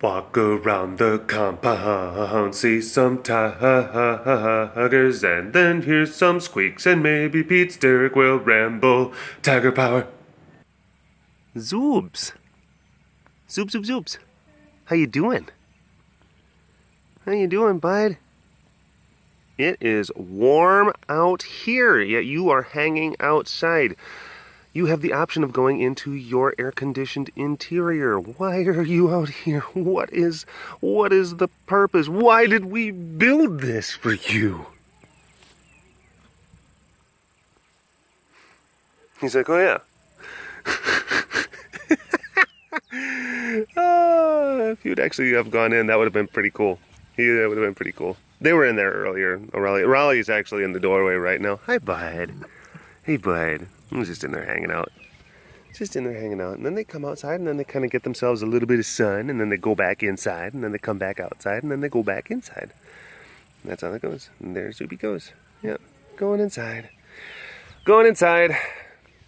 Walk around the compound, see some tigers, and then hear some squeaks, and maybe BigCatDerek will ramble. Tiger power. Zoobs. Zoobs, zoobs, zoobs. How you doing? How you doing, bud? It is warm out here, yet you are hanging outside. You have the option of going into your air-conditioned interior. Why are you out here? What is the purpose? Why did we build this for you? He's like, oh yeah. If you'd actually have gone in, that would have been pretty cool. That would have been pretty cool. They were in there earlier. Raleigh's actually in the doorway right now. Hi, bud. Hey, bud. I'm just in there hanging out. Just in there hanging out. And then they come outside, and then they kind of get themselves a little bit of sun, and then they go back inside, and then they come back outside, and then they go back inside. And that's how that goes. And there Zoobie goes. Yep, going inside. Going inside.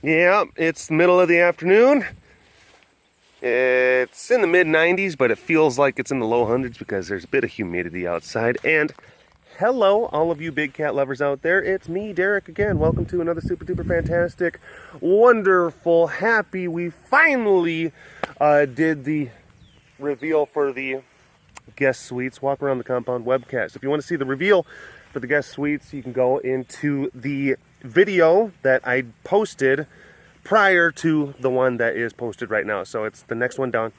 Yeah, it's middle of the afternoon. It's in the mid-90s, but it feels like it's in the low hundreds because there's a bit of humidity outside. And hello, all of you big cat lovers out there. It's me, Derek, again. Welcome to another super duper fantastic, wonderful, happy. We finally did the reveal for the guest suites, walk around the compound webcast. If you want to see the reveal for the guest suites, you can go into the video that I posted prior to the one that is posted right now. So it's the next one down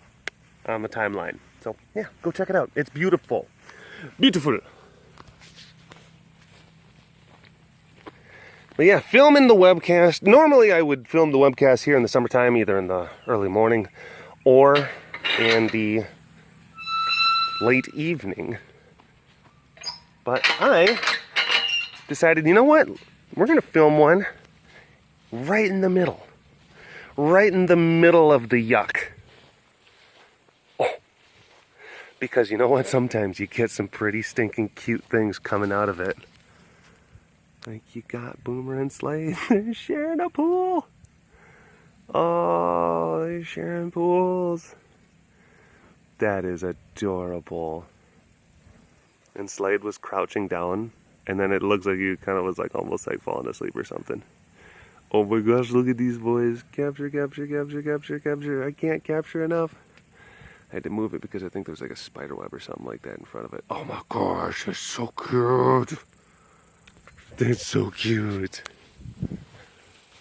on the timeline. So yeah, go check it out. It's beautiful. Beautiful. But yeah, filming the webcast. Normally I would film the webcast here in the summertime, either in the early morning or in the late evening. But I decided, you know what? We're going to film one right in the middle. Right in the middle of the yuck. Oh. Because you know what? Sometimes you get some pretty stinking cute things coming out of it. Like you got Boomer and Slade. They're sharing a pool. Oh, they're sharing pools. That is adorable. And Slade was crouching down. And then it looks like he kind of was like almost like falling asleep or something. Oh my gosh, look at these boys. Capture, capture, capture, capture, capture. I can't capture enough. I had to move it because I think there was like a spider web or something like that in front of it. Oh my gosh, they're so cute. They're so cute.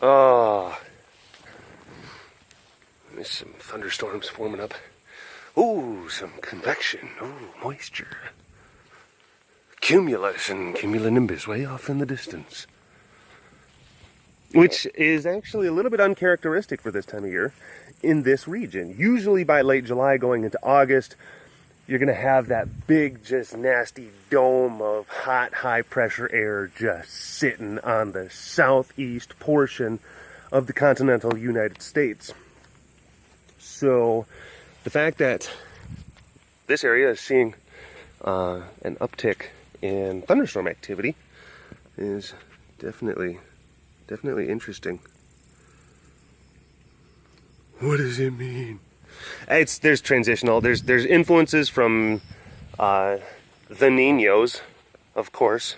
Oh. There's some thunderstorms forming up. Ooh, some convection. Ooh, moisture. Cumulus and cumulonimbus way off in the distance. Which is actually a little bit uncharacteristic for this time of year in this region. Usually by late July going into August, you're going to have that big, just nasty dome of hot, high-pressure air just sitting on the southeast portion of the continental United States. So the fact that this area is seeing an uptick in thunderstorm activity is definitely interesting. What does it mean? There's transitional. There's influences from the Niños, of course,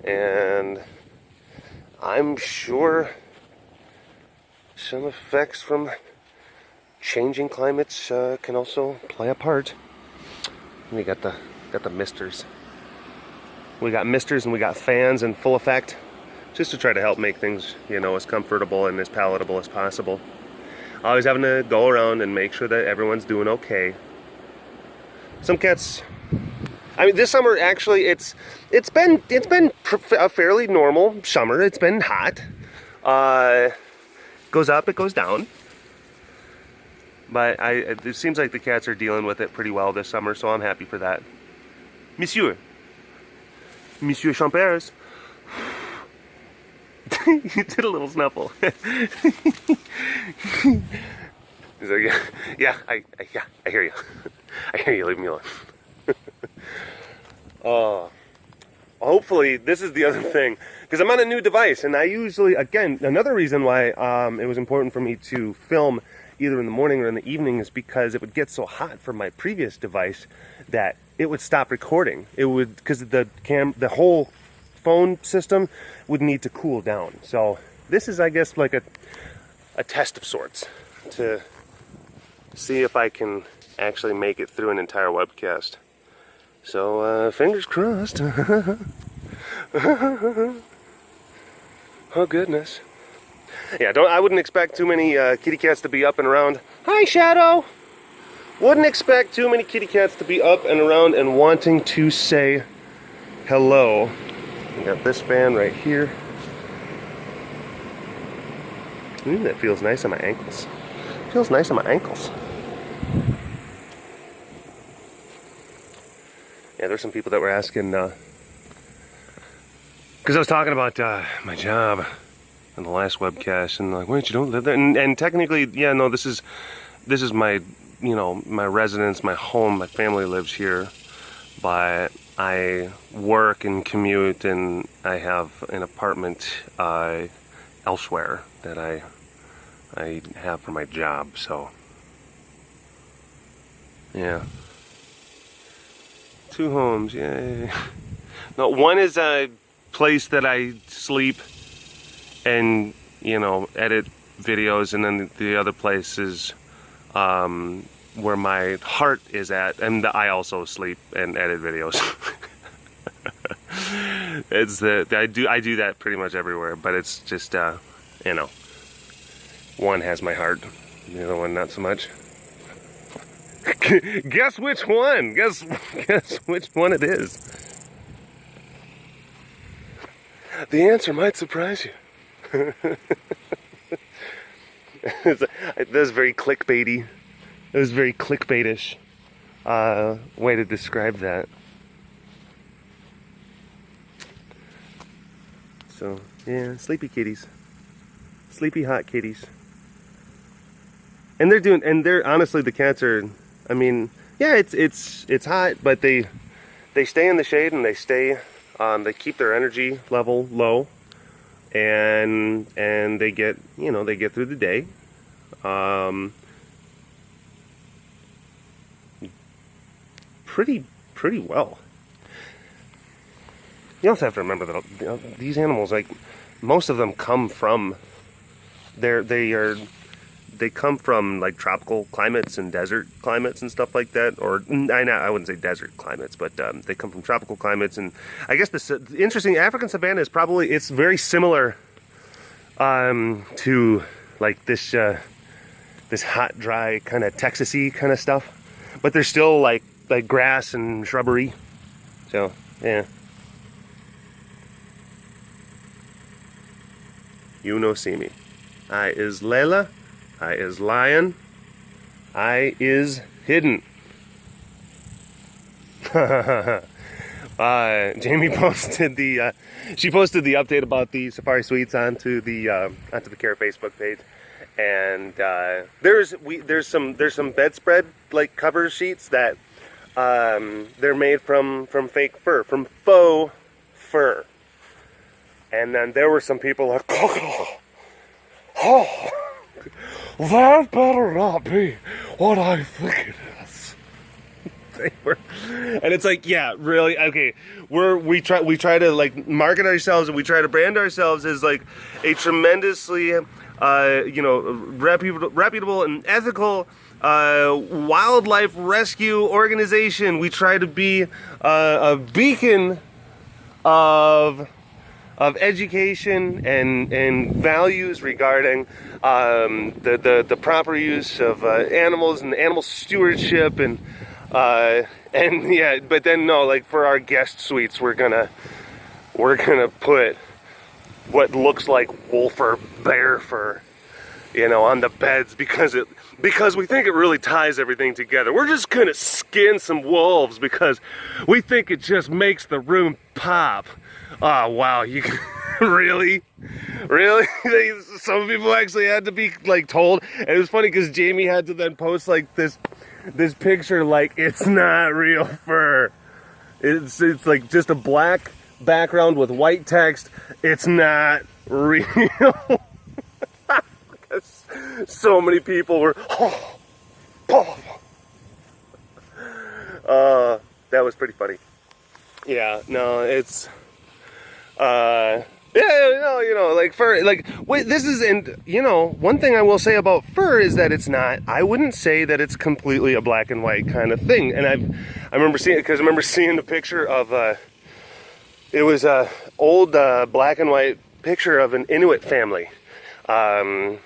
and I'm sure some effects from changing climates can also play a part. We got the misters. We got misters and we got fans in full effect, just to try to help make things, you know, as comfortable and as palatable as possible. Always having to go around and make sure that everyone's doing okay. Some cats, I mean, this summer actually it's been a fairly normal summer. It's been hot. Goes up, it goes down. But it seems like the cats are dealing with it pretty well this summer, so I'm happy for that. Monsieur Champers. You did a little snuffle. He's like, yeah, I hear you. I hear you, leave me alone. Hopefully, this is the other thing, because I'm on a new device, and I usually, again, another reason why it was important for me to film either in the morning or in the evening, is because it would get so hot from my previous device that it would stop recording. It would, because the whole phone system would need to cool down. So this is, I guess, like a test of sorts to see if I can actually make it through an entire webcast. So fingers crossed. Oh goodness. Yeah, I wouldn't expect too many kitty cats to be up and around. Hi, Shadow! Wouldn't expect too many kitty cats to be up and around and wanting to say hello. We got this fan right here. That feels nice on my ankles. Feels nice on my ankles. Yeah, there's some people that were asking, because I was talking about my job in the last webcast, and like, wait, you don't live there? And technically, yeah, no, this is my, you know, my residence, my home, my family lives here, but I work and commute, and I have an apartment elsewhere that I have for my job. So yeah, 2 homes, yay. No, one is a place that I sleep and, you know, edit videos, and then the other place is where my heart is at, and I also sleep and edit videos. I do that pretty much everywhere, but it's just you know, one has my heart, the other one not so much. Guess which one? Guess which one it is. The answer might surprise you. That was very clickbaity. It was very clickbaitish way to describe that. So yeah, sleepy kitties, sleepy hot kitties, and they're honestly, the cats are. I mean, yeah, it's hot, but they stay in the shade, and they they keep their energy level low, and they get, you know, they get through the day. Pretty well. You also have to remember that, you know, these animals, like, most of them come from they come from like tropical climates and desert climates and stuff like that. Or I wouldn't say desert climates, but they come from tropical climates. And I guess the interesting African savanna is probably, it's very similar to like this hot, dry kind of Texas-y kind of stuff, but there's still like grass and shrubbery. So yeah, you no see me. I is Layla. I is lion. I is hidden. Jamie posted she posted the update about the Safari Suites onto the Care Facebook page, and there's some bedspread like cover sheets that they're made from fake fur, from faux fur, and then there were some people like, oh, that better not be what I think it is. They were, and it's like, yeah, really, okay. We try to like market ourselves, and we try to brand ourselves as like a tremendously reputable and ethical wildlife rescue organization. We try to be a beacon of education and values regarding the proper use of animals and animal stewardship, and yeah, but then no, like for our guest suites, we're gonna put what looks like wolf or bear fur, you know, on the beds, because we think it really ties everything together. We're just gonna skin some wolves because we think it just makes the room pop. Oh wow, you really? Some people actually had to be like told, and it was funny because Jamie had to then post like this picture, like it's not real fur. It's like just a black background with white text. It's not real. So many people were, that was pretty funny. Yeah, no, it's, yeah, like fur, like, wait, this is, and, one thing I will say about fur is that it's not, I wouldn't say that it's completely a black and white kind of thing. And I remember seeing it, because I remember seeing the picture of, it was a old black and white picture of an Inuit family. The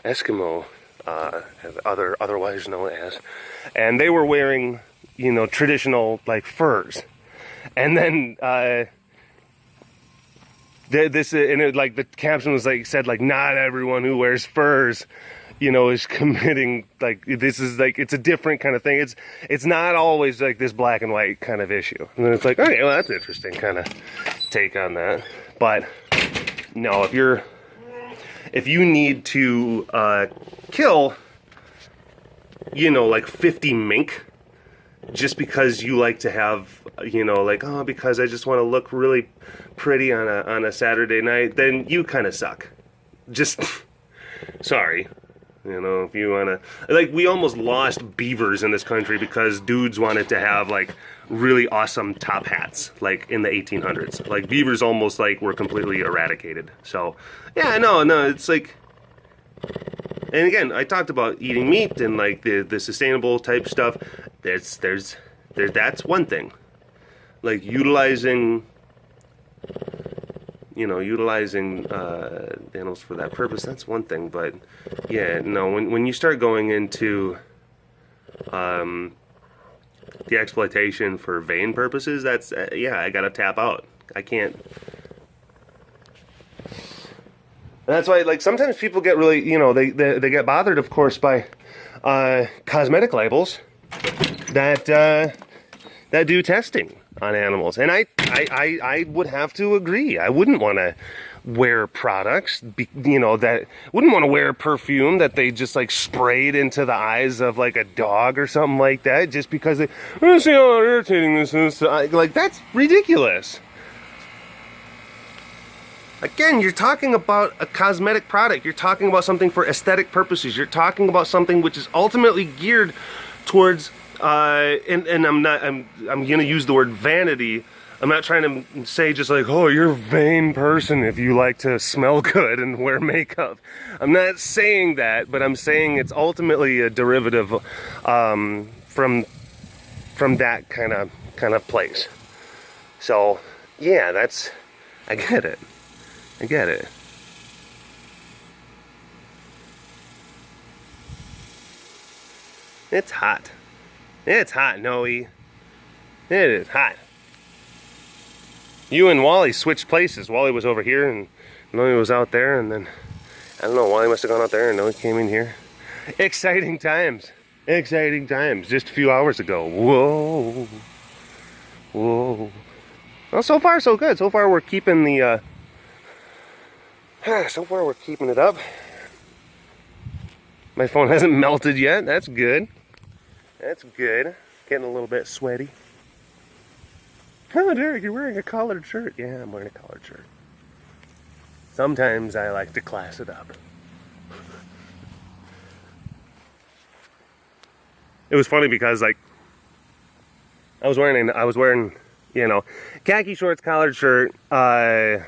Eskimo, otherwise known as, and they were wearing, traditional, like, furs. And then, and like, the caption was like, said like, not everyone who wears furs, is committing, like, this is like, it's a different kind of thing. It's not always like this black and white kind of issue. And then it's like, okay, well, that's an interesting kind of take on that. But no, if you need to kill, like 50 mink, just because you like to have, like, oh, because I just want to look really pretty on a Saturday night, then you kind of suck. Just, sorry. If you want to, like, we almost lost beavers in this country because dudes wanted to have, like, really awesome top hats, like, in the 1800s. Like, beavers almost, like, were completely eradicated. So, yeah, no, it's like, and again, I talked about eating meat and, like, the sustainable type stuff. There's that's one thing. Like, utilizing animals for that purpose, that's one thing. But yeah, no, when you start going into the exploitation for vain purposes, that's yeah, I gotta tap out. I can't. And that's why, like, sometimes people get really, they get bothered, of course, by cosmetic labels that do testing on animals. And I would have to agree. I wouldn't want to wear products, that wouldn't want to wear perfume that they just, like, sprayed into the eyes of, like, a dog or something like that, just because they, see how irritating this is. Like, that's ridiculous. Again, you're talking about a cosmetic product. You're talking about something for aesthetic purposes. You're talking about something which is ultimately geared towards, and I'm gonna use the word vanity. I'm not trying to say just like, oh, you're a vain person if you like to smell good and wear makeup. I'm not saying that, but I'm saying it's ultimately a derivative from that kind of place. So yeah, I get it. I get it. It's hot. It's hot, Noe. It is hot. You and Wally switched places. Wally was over here and Noe was out there, and then, I don't know, Wally must have gone out there and Noe came in here. Exciting times. Exciting times. Just a few hours ago. Whoa. Whoa. Well, so far so good. So far we're keeping the, so far we're keeping it up. My phone hasn't melted yet. That's good. That's good. Getting a little bit sweaty. Oh, Derek, you're wearing a collared shirt. Yeah, I'm wearing a collared shirt. Sometimes I like to class it up. It was funny because, like, I was wearing, khaki shorts, collared shirt, my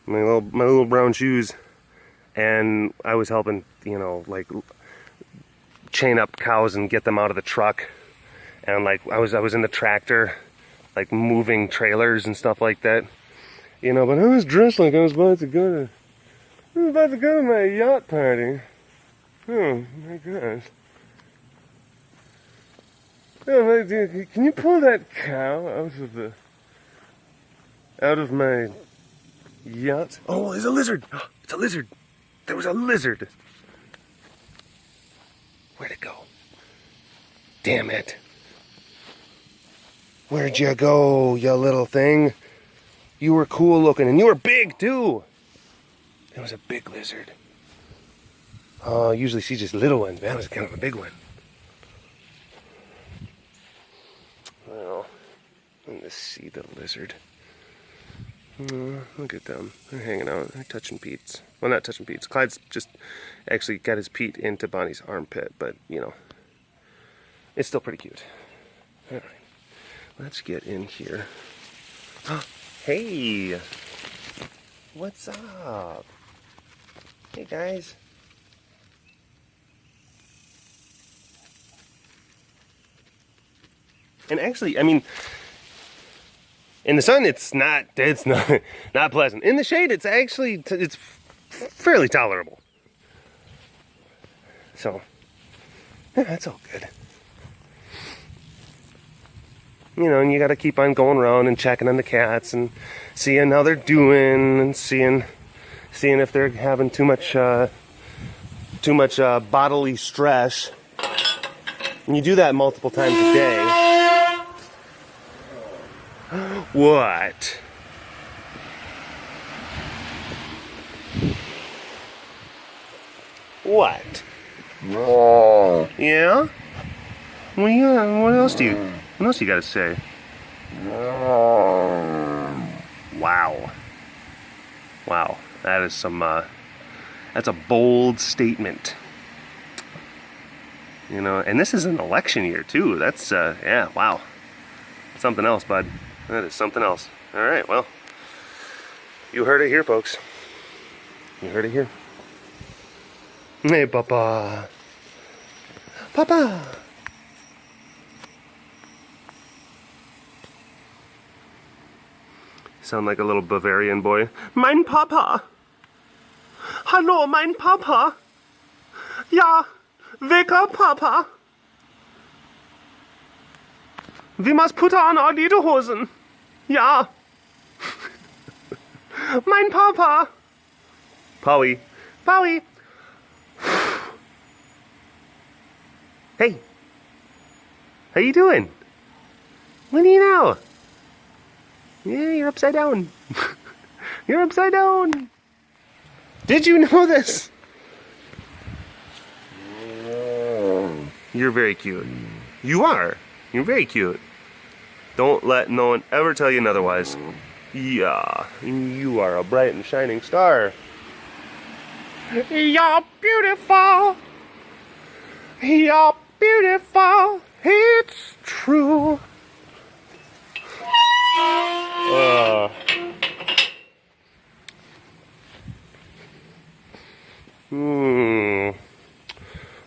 little brown shoes, and I was helping, like, chain up cows and get them out of the truck, and, like, I was in the tractor, like, moving trailers and stuff like that, but I was dressed like I was about to go to my yacht party. Oh my gosh. Oh, can you pull that cow out of my yacht? Oh, there's a lizard. It's a lizard. There was a lizard. Where'd it go? Damn it. Where'd you go, you little thing? You were cool looking, and you were big too. It was a big lizard. Oh, I usually see just little ones, man. That was kind of a big one. Well, let's see the lizard. Look at them. They're hanging out. They're touching Pete's. Well, not touching Pete's. Clyde's just actually got his Pete into Bonnie's armpit, but, you know, it's still pretty cute. All right. Let's get in here. Hey! What's up? Hey, guys. And actually, I mean, in the sun, it's not pleasant. In the shade, it's actually, it's fairly tolerable. So, yeah, that's all good. You know, and you got to keep on going around and checking on the cats and seeing how they're doing and seeing if they're having too much bodily stress. And you do that multiple times a day. What? What? Yeah? Well, yeah. What else do you got to say? Wow. Wow. That is some. That's a bold statement. You know, and this is an election year too. That's yeah. Wow. Something else, bud. That is something else. All right, well, you heard it here, folks. You heard it here. Hey, Papa. Papa. Sound like a little Bavarian boy. Mein Papa. Hallo, mein Papa. Ja, Wecker, Papa. Wir must put on our Lederhosen. Ja. Mein Papa. Paui. Paui. Hey. How you doing? What do you know? Yeah, you're upside down. You're upside down. Did you know this? You're very cute. You are. You're very cute. Don't let no one ever tell you otherwise. Yeah, you are a bright and shining star. You're beautiful. You're beautiful. It's true.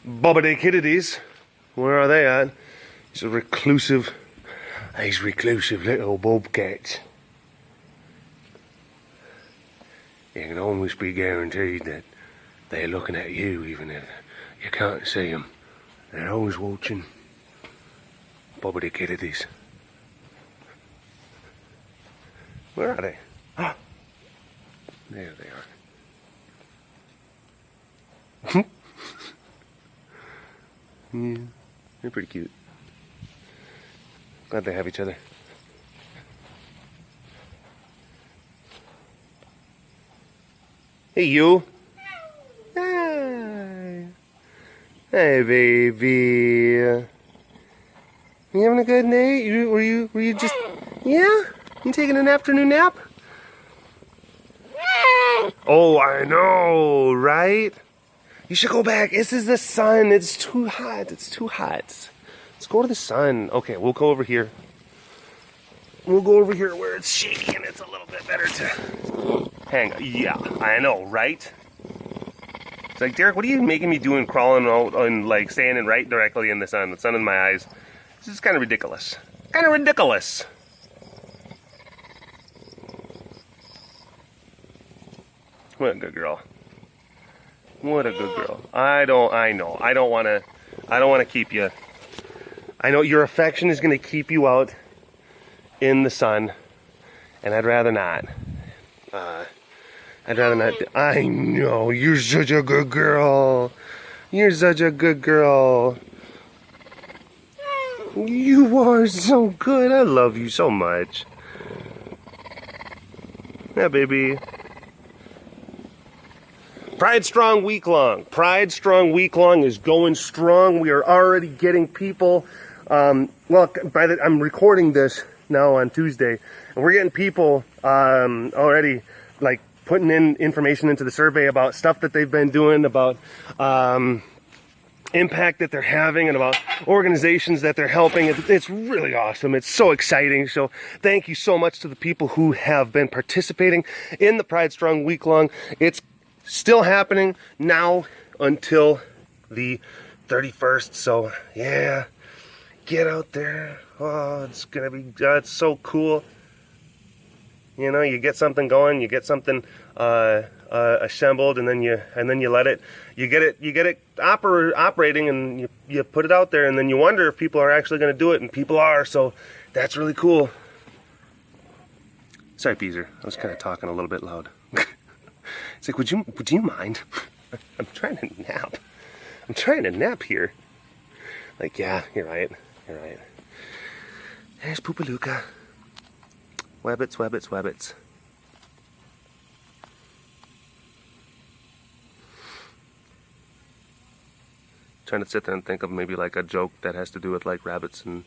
Bobbity kiddies. Where are they at? These reclusive little bobcats. You can almost be guaranteed that they're looking at you even if you can't see them. They're always watching. Bobbity kiddies. Where are they? Ah, there they are. Yeah, they're pretty cute. Glad they have each other. Hey, you. Hi. Hey, baby. You having a good night? Were you just? Yeah. You taking an afternoon nap? Oh, I know, right? You should go back. This is the sun. It's too hot. It's too hot. Let's go to the sun. Okay, we'll go over here. We'll go over here where it's shady and it's a little bit better to hang. Yeah, I know, right? It's like, Derek, what are you making me doing crawling out and like standing right directly in the sun in my eyes? This is kind of ridiculous. Kind of ridiculous. What a good girl. What a good girl. I don't want to keep you. I know your affection is going to keep you out in the sun, and I'd rather not. I'd rather not. I know, you're such a good girl. You're such a good girl. You are so good. I love you so much. Yeah, baby. Pride Strong Week Long. Pride Strong Week Long is going strong. We are already getting people. Well, I'm recording this. now on Tuesday, and we're getting people already like putting in information into the survey about stuff that they've been doing, about impact that they're having, and about organizations that they're helping. It's really awesome. It's so exciting. So thank you so much to the people who have been participating in the Pride Strong week long. It's still happening now until the 31st. So yeah, get out there. Oh, it's gonna be it's so cool. You know, you get something going, you get something assembled, and then you let it, you get it operating, and you put it out there, and then you wonder if people are actually going to do it, and people are. So that's really cool. Sorry, Beezer, I was kind of talking a little bit loud. It's like, would you mind? I'm trying to nap. I'm trying to nap here. Like, yeah, you're right. You're right. There's Poopaluka. Wabbits, wabbits, wabbits. Trying to sit there and think of maybe like a joke that has to do with like rabbits and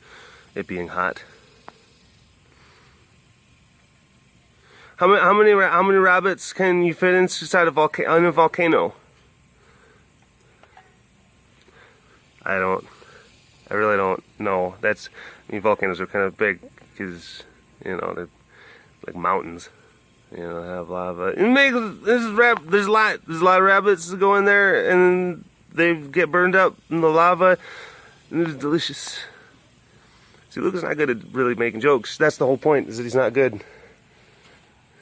it being hot. How many rabbits can you fit inside a volcano? I really don't know. I mean, volcanoes are kind of big because, you know, they're like mountains. You know, have lava. And there's a lot of rabbits that go in there and they get burned up in the lava, and it's delicious. See, Luca's not good at really making jokes. That's the whole point, is that he's not good.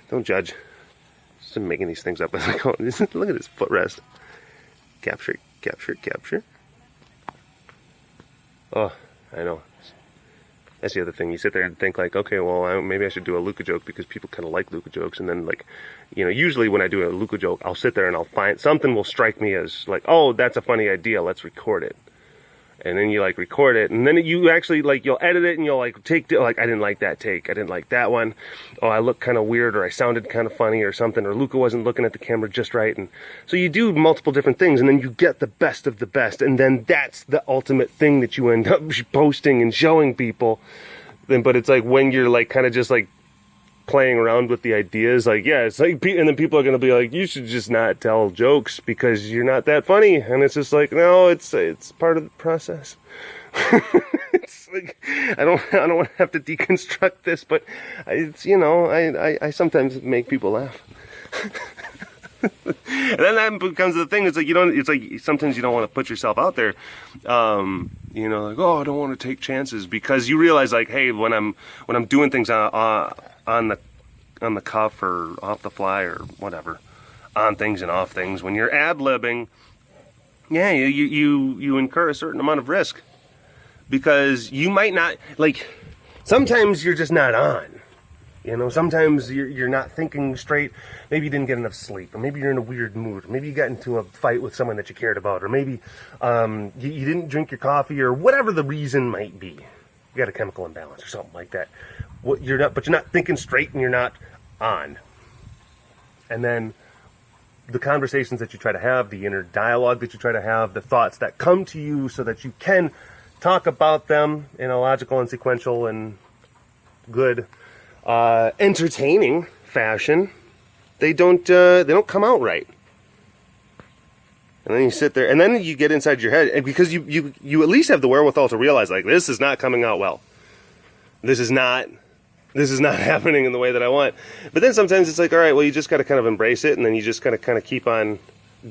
Don't judge. Just making these things up as I go. Look at his footrest. Capture, capture, capture. Oh, I know. That's the other thing. You sit there and think like, okay, well, maybe I should do a Luca joke because people kind of like Luca jokes. And then, like, you know, usually when I do a Luca joke, I'll sit there and I'll find something will strike me as like, oh, that's a funny idea. Let's record it. And then you like record it, and then you actually like you'll edit it, and you'll like take like, I didn't like that take. I didn't like that one. Oh, I look kind of weird, or I sounded kind of funny, or something, or Luca wasn't looking at the camera just right. And so you do multiple different things, and then you get the best of the best, and then that's the ultimate thing that you end up posting and showing people. But it's like when you're like kind of just like playing around with the ideas, like, yeah, it's like, and then people are going to be like, you should just not tell jokes because you're not that funny. And it's just like, no, it's part of the process. It's like, I don't want to have to deconstruct this, but it's, you know, I sometimes make people laugh. And then that becomes the thing. It's like, it's like sometimes you don't want to put yourself out there. You know, like, oh, I don't want to take chances, because you realize like, hey, when I'm doing things on the cuff or off the fly or whatever, on things and off things, when you're ad-libbing, yeah, you incur a certain amount of risk, because you might not, like, sometimes you're just not on. You know, sometimes you're not thinking straight. Maybe you didn't get enough sleep, or maybe you're in a weird mood, or maybe you got into a fight with someone that you cared about, or maybe you didn't drink your coffee, or whatever the reason might be. You got a chemical imbalance or something like that. But you're not thinking straight, and you're not on. And then the conversations that you try to have, the inner dialogue that you try to have, the thoughts that come to you so that you can talk about them in a logical and sequential and good, entertaining fashion, they don't come out right. And then you sit there, and then you get inside your head, and because you at least have the wherewithal to realize, like, this is not coming out well. This is not happening in the way that I want. But then sometimes it's like, all right, well, you just got to kind of embrace it, and then you just got to kind of keep on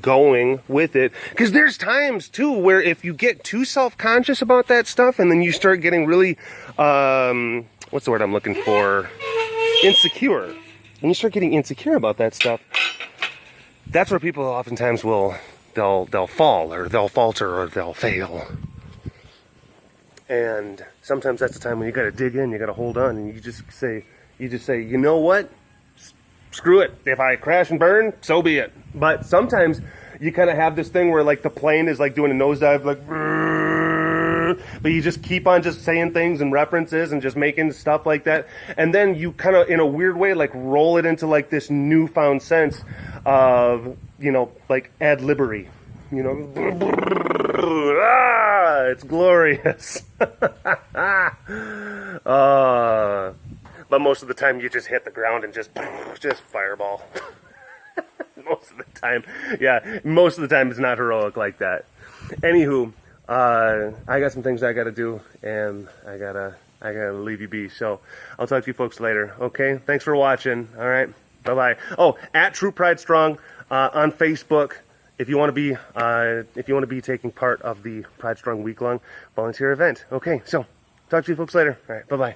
going with it. Because there's times too where if you get too self-conscious about that stuff, and then you start getting really, what's the word I'm looking for? Insecure. When you start getting insecure about that stuff, that's where people oftentimes they'll fall, or they'll falter, or they'll fail. And sometimes that's the time when you got to dig in, you got to hold on, and you just say, you know what? Screw it. If I crash and burn, so be it. But sometimes you kind of have this thing where like the plane is like doing a nosedive, like, but you just keep on just saying things and references and just making stuff like that. And then you kind of, in a weird way, like roll it into like this newfound sense of, you know, like ad-libbery. You know, it's glorious. but most of the time you just hit the ground and just fireball. Most of the time, yeah, most of the time it's not heroic like that. Anywho, I got some things I gotta do, and I gotta leave you be. So I'll talk to you folks later. Okay, thanks for watching. All right, bye bye. Oh, at True Pride Strong on Facebook. If you want to be taking part of the Pride Strong week-long volunteer event. Okay, so talk to you folks later. All right, bye bye.